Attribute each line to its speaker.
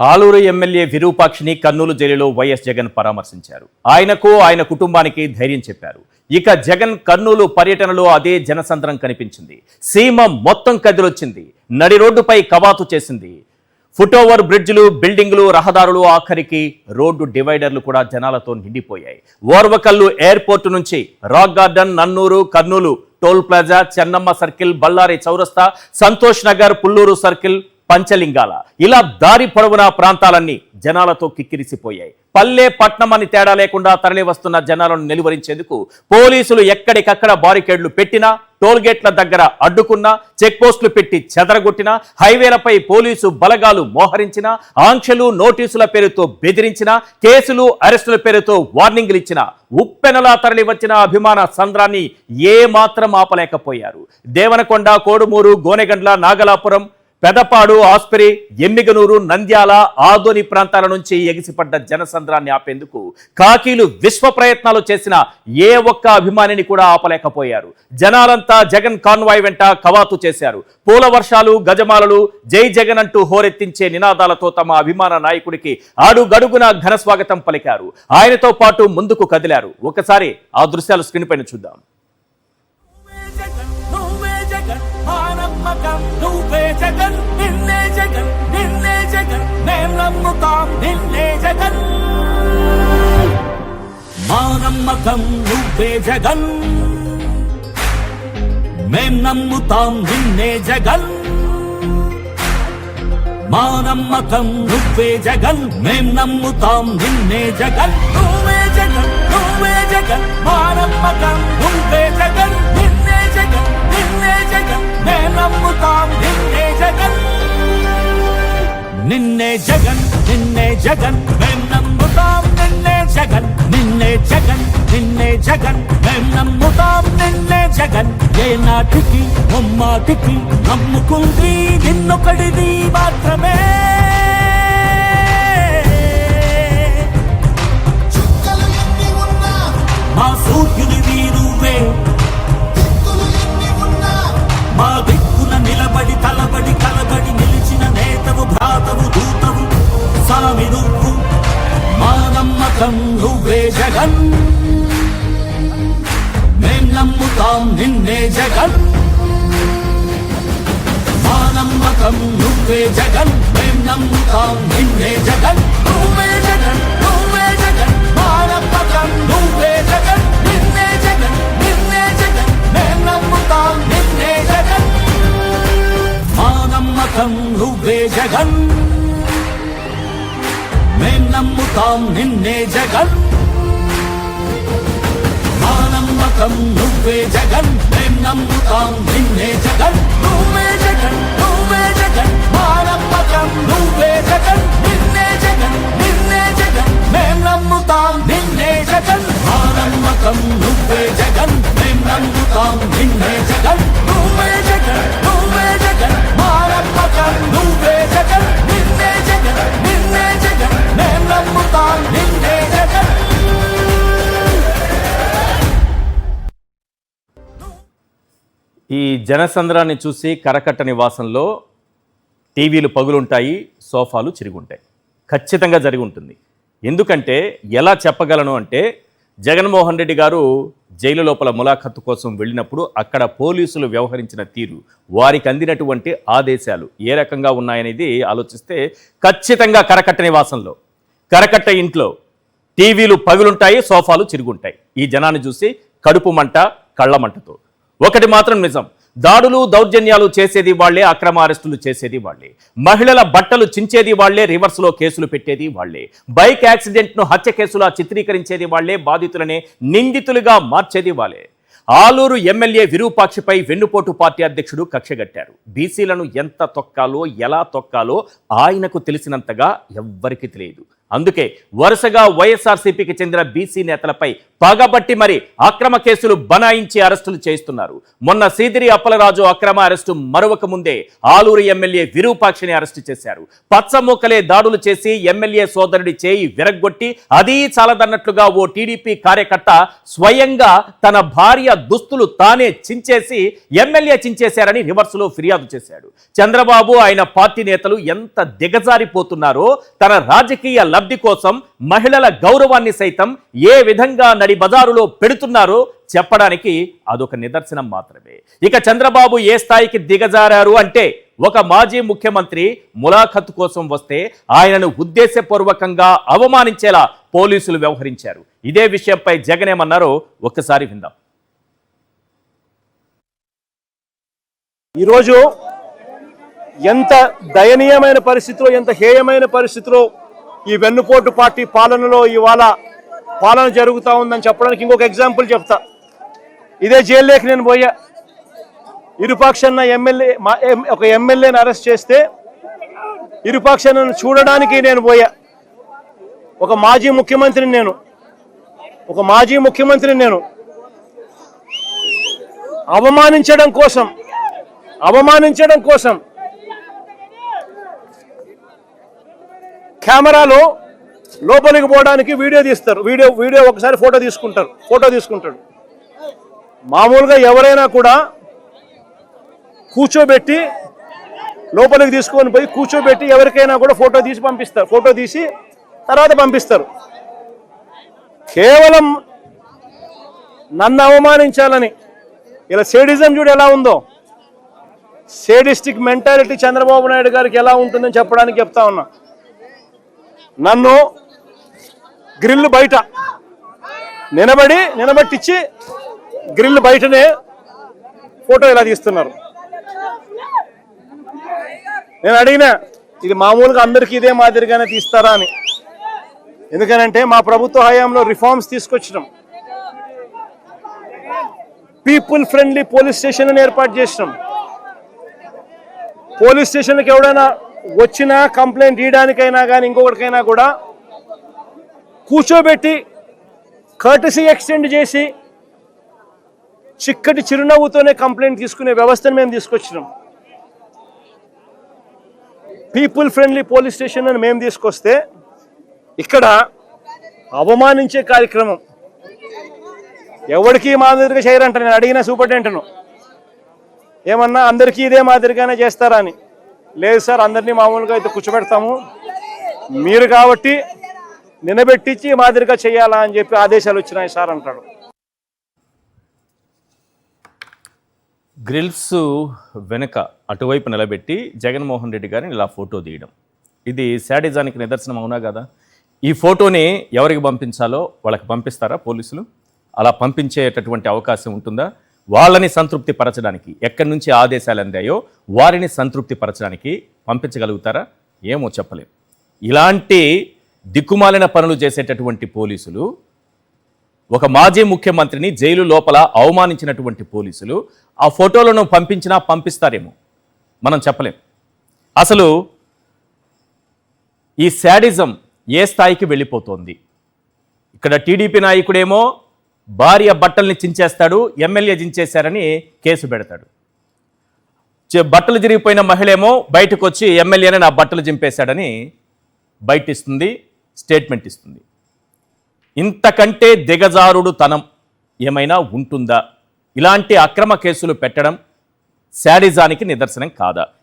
Speaker 1: Aluru MLA విరూపాక్షిని Kurnool జైలులో YS Jagan పరామర్శించారు. ఆయనకు ఆయన కుటుంబానికి ధైర్యం చెప్పారు. ఇక జగన్ కర్నూలు పర్యటనలో అదే జనసంద్రం కనిపించింది. సీమ మొత్తం కదిలొచ్చింది. నడి రోడ్డుపై కవాతు చేసింది. ఫుట్ఓవర్ బ్రిడ్జ్లు, బిల్డింగ్లు, రహదారులు, ఆఖరికి రోడ్డు డివైడర్లు కూడా జనాలతో నిండిపోయాయి. ఓర్వకల్లు ఎయిర్పోర్టు నుంచి rock garden, Nannur, Kurnool toll plaza, Chennamma circle, Bellary చౌరస్తా, సంతోష్ నగర్, పుల్లూరు సర్కిల్, పంచలింగాల ఇలా దారి పొడవునా ప్రాంతాలన్నీ జనాలతో కిక్కిరిసిపోయాయి. పల్లె పట్నం అని తేడా లేకుండా తరలి వస్తున్న జనాలను నిలువరించేందుకు పోలీసులు ఎక్కడికక్కడ బారికేడ్లు పెట్టినా, టోల్గేట్ల దగ్గర అడ్డుకున్నా, చెక్ పోస్టులు పెట్టి చెదరగొట్టినా, హైవేలపై పోలీసు బలగాలు మోహరించినా, ఆంక్షలు, నోటీసుల పేరుతో బెదిరించినా, కేసులు, అరెస్టుల పేరుతో వార్నింగ్లు ఇచ్చినా, ఉప్పెనలా తరలి వచ్చిన అభిమాన సంద్రాన్ని ఏ మాత్రం ఆపలేకపోయారు. దేవనకొండ, కోడుమూరు, గోనెగండ్ల, నాగలాపురం, పెదపాడు, ఆస్పరి, ఎమ్మిగనూరు, నంద్యాల, ఆదోని ప్రాంతాల నుంచి ఎగిసిపడ్డ జనసంద్రాన్ని ఆపేందుకు కాకీలు విశ్వ ప్రయత్నాలు చేసిన ఏ ఒక్క అభిమానిని కూడా ఆపలేకపోయారు. జనాలంతా జగన్ కాన్వాయ్ వెంట కవాతు చేశారు. పూల వర్షాలు, గజమాలలు, జై జగన్ అంటూ హోరెత్తించే నినాదాలతో తమ అభిమాన నాయకుడికి అడుగడుగున ఘన స్వాగతం పలికారు. ఆయనతో పాటు ముందుకు కదిలారు. ఒకసారి ఆ దృశ్యాలు స్క్రీన్ పైన చూద్దాం.
Speaker 2: నువ్వే జగన్, నిన్నే జగన్, నిన్నే జగన్, మేం నమ్ముతాం నిన్నే జగన్. మా నమ్మకం నువ్వే జగన్, మేం నమ్ముతాం నిన్నే జగన్. మా నమ్మకం నువ్వే జగన్, మేం నమ్ముతాం నిన్నే జగన్. నువ్వే జగన్, నువ్వే జగన్, మా నమ్మకం నువ్వే జగన్, నిన్నే జగన్, నిన్నే జగన్, మేం నమ్ముతాం నిన్నే జగన్. నిన్నే జగన్, నిన్నే జగన్, మేం నమ్ముతాం నిన్నే జగన్, నిన్నే జగన్, నిన్నే జగన్, మేం నమ్ముతాం నిన్నే జగన్. ఏ నాటికి ముమ్మాటికి నమ్ముకుంది నిన్నొకడిది మాత్రమే. మా సూర్యునివి నువ్వే, మా దిక్కున నిలబడి తలబడి కలబడి నిలిచిన నేతవు, భ్రాతవు, దూతవు సామి నువ్వు. మా నమ్మకం నువ్వే జగన్, మేం నమ్ముతాం నిన్నే జగన్. మా నమ్మకం నువ్వే జగన్, మేం నమ్ముతాం నిన్నే జగన్. నువ్వే జగన్, నువ్వే జగన్, మా నమ్మకం నువ్వే జగన్, నిన్నే జగన్, నిన్నే జగన్, మేం నమ్ముతాం నిన్నే జగన్. మా నమ్మకం నువ్వే జగన్, మేం నమ్ముతాం నిన్నే జగన్. మా నమ్మకం నువ్వే జగన్, మేం నమ్ముతాం నిన్నే జగన్. నువ్వే జగన్, నువ్వే జగన్, మా నమ్మకం నువ్వే జగన్, నిన్నే జగన్, నిన్నే జగన్, మేం నమ్ముతాం నిన్నే జగన్. మా నమ్మకం నువ్వే జగన్, మేం నమ్ముతాం నిన్నే జగన్. నువ్వే జగన్, నువ్వే జగన్, మా నమ్మకం నువ్వే జగన్, నిన్నే జగన్, నిన్నే జగన్, మేం నమ్ముతాం నిన్నే జగన్.
Speaker 1: ఈ జనసంద్రాన్ని చూసి కరకట్ట నివాసంలో టీవీలు పగులుంటాయి, సోఫాలు చిరుగుంటాయి. ఖచ్చితంగా జరిగి ఉంటుంది. ఎందుకంటే ఎలా చెప్పగలను అంటే, జగన్మోహన్ రెడ్డి గారు జైలు లోపల ములాఖత్తు కోసం వెళ్ళినప్పుడు అక్కడ పోలీసులు వ్యవహరించిన తీరు, వారికి అందినటువంటి ఆదేశాలు ఏ రకంగా ఉన్నాయనేది ఆలోచిస్తే ఖచ్చితంగా కరకట్ట నివాసంలో, కరకట్ట ఇంట్లో టీవీలు పగులుంటాయి, సోఫాలు చిరుగుంటాయి. ఈ జనాన్ని చూసి కడుపు మంట, కళ్ళ మంటతో. ఒకటి మాత్రం నిజం, దాడులు, దౌర్జన్యాలు చేసేది వాళ్లే, అక్రమ అరెస్టులు చేసేది వాళ్లే, మహిళల బట్టలు చించేది వాళ్లే, రివర్స్లో కేసులు పెట్టేది వాళ్లే, బైక్ యాక్సిడెంట్ను హత్య కేసులా చిత్రీకరించేది వాళ్లే, బాధితులనే నిందితులుగా మార్చేది వాళ్లే. ఆలూరు ఎమ్మెల్యే విరూపాక్షిపై వెన్నుపోటు పార్టీ అధ్యక్షుడు కక్షగట్టారు. బీసీలను ఎంత తొక్కాలో, ఎలా తొక్కాలో ఆయనకు తెలిసినంతగా ఎవ్వరికీ తెలియదు. అందుకే వరుసగా వైఎస్ఆర్సీపీకి చెందిన బీసీ నేతలపై పగబట్టి మరి అక్రమ కేసులు బనాయించి అరెస్టులు చేస్తున్నారు. మొన్న సీదిరి అప్పలరాజు అక్రమ అరెస్టు మరొక ముందే ఆలూరు ఎమ్మెల్యే విరూపాక్షిని అరెస్టు చేశారు. పచ్చమూకలే దాడులు చేసి ఎమ్మెల్యే సోదరుడి చేయి విరగ్గొట్టి అదీ చాలదన్నట్లుగా ఓ టీడీపీ కార్యకర్త స్వయంగా తన భార్య దుస్తులు తానే చించేసి ఎమ్మెల్యే చించేశారని రివర్సులో ఫిర్యాదు చేశాడు. చంద్రబాబు ఆయన పార్టీ నేతలు ఎంత దిగజారిపోతున్నారో, తన రాజకీయ లబ్ధి కోసం మహిళల గౌరవాన్ని సైతం ఏ విధంగా నడి బజారులో పెడుతున్నారో చెప్పడానికి అదొక నిదర్శనం మాత్రమే. ఇక చంద్రబాబు ఏ స్థాయికి దిగజారారు అంటే, ఒక మాజీ ముఖ్యమంత్రి ములాఖత్ కోసం వస్తే ఆయనను ఉద్దేశపూర్వకంగా అవమానించేలా పోలీసులు వ్యవహరించారు. ఇదే విషయంపై జగన్ ఏమన్నారో ఒక్కసారి విందాం.
Speaker 3: ఈరోజు ఎంత దయనీయమైన పరిస్థితిలో, ఎంత హేయమైన పరిస్థితిలో ఈ వెన్నుపోటు పార్టీ పాలనలో ఇవాళ పాలన జరుగుతూ ఉందని చెప్పడానికి ఇంకొక ఎగ్జాంపుల్ చెప్తా. ఇదే జైల్లోకి నేను పోయా. ఇరుపాక్షన్న ఒక ఎమ్మెల్యేని అరెస్ట్ చేస్తే ఇరుపాక్షన్నను చూడడానికి నేను పోయా. ఒక మాజీ ముఖ్యమంత్రిని నేను అవమానించడం కోసం కెమెరాలో లోపలికి పోవడానికి వీడియో తీస్తారు. వీడియో ఒకసారి ఫోటో తీసుకుంటాడు. మామూలుగా ఎవరైనా కూడా కూర్చోబెట్టి లోపలికి తీసుకొని పోయి కూర్చోబెట్టి ఎవరికైనా కూడా ఫోటో తీసి తర్వాత పంపిస్తారు. కేవలం నన్ను అవమానించాలని, ఇలా సేడిజం చూడు ఎలా ఉందో, సేడిస్టిక్ మెంటాలిటీ చంద్రబాబు నాయుడు గారికి ఎలా ఉంటుందని చెప్పడానికి చెప్తా ఉన్నా. నన్ను గ్రిల్ బయట నిలబెట్టించి గ్రిల్ బయటనే ఫోటో ఇలా తీస్తున్నారు. నేను అడిగినా, ఇది మామూలుగా అందరికీ ఇదే మాదిరిగానే తీస్తారా అని. ఎందుకనంటే మా ప్రభుత్వ హయాంలో రిఫార్మ్స్ తీసుకొచ్చినాం. పీపుల్ ఫ్రెండ్లీ పోలీస్ స్టేషన్లను ఏర్పాటు చేసినాం. పోలీస్ స్టేషన్కి ఎవడైనా వచ్చినా కంప్లైంట్ ఇవ్వడానికైనా కానీ ఇంకొకటికైనా కూడా కూర్చోబెట్టి కర్టసీ ఎక్స్టెండ్ చేసి చిక్కటి చిరునవ్వుతోనే కంప్లైంట్ తీసుకునే వ్యవస్థను మేము తీసుకొచ్చినాం. పీపుల్ ఫ్రెండ్లీ పోలీస్ స్టేషన్ అని మేము తీసుకొస్తే ఇక్కడ అవమానించే కార్యక్రమం ఎవరికి మాదిరిగా చేయరంట. నేను అడిగిన సూపరింటెండెంట్ను ఏమన్నా అందరికీ ఇదే మాదిరిగానే చేస్తారా అని. లేదు సార్, అందరినీ మామూలుగా అయితే కూర్చోబెడతాము, మీరు కాబట్టి నిలబెట్టించి మాదిరిగా చేయాలా అని చెప్పి ఆదేశాలు వచ్చినాయి సార్ అంటాడు.
Speaker 1: గ్రిల్స్ వెనుక అటువైపు నిలబెట్టి జగన్మోహన్ రెడ్డి గారిని ఇలా ఫోటో తీయడం, ఇది శాడిజానికి నిదర్శనం అవునా కదా? ఈ ఫోటోని ఎవరికి పంపించాలో వాళ్ళకి పంపిస్తారా పోలీసులు? అలా పంపించేటటువంటి అవకాశం ఉంటుందా? వాళ్ళని సంతృప్తి పరచడానికి ఎక్కడి నుంచి ఆదేశాలు అందాయో వారిని సంతృప్తి పరచడానికి పంపించగలుగుతారా? ఏమో చెప్పలేం. ఇలాంటి దిక్కుమాలిన పనులు చేసేటటువంటి పోలీసులు, ఒక మాజీ ముఖ్యమంత్రిని జైలు లోపల అవమానించినటువంటి పోలీసులు ఆ ఫోటోలను పంపిస్తారేమో, మనం చెప్పలేం. అసలు ఈ శాడిజం ఏ స్థాయికి వెళ్ళిపోతోంది? ఇక్కడ టీడీపీ నాయకుడేమో భార్య బట్టల్ని చించేస్తాడు, ఎమ్మెల్యే చించేశారని కేసు పెడతాడు. బట్టలు జరిగిపోయిన మహిళేమో బయటకు వచ్చి ఎమ్మెల్యేనే నా బట్టలు చింపేశాడని బయట ఇస్తుంది, స్టేట్మెంట్ ఇస్తుంది. ఇంతకంటే దిగజారుడు తనం ఏమైనా ఉంటుందా? ఇలాంటి అక్రమ కేసులు పెట్టడం శాడిజానికి నిదర్శనం కాదా?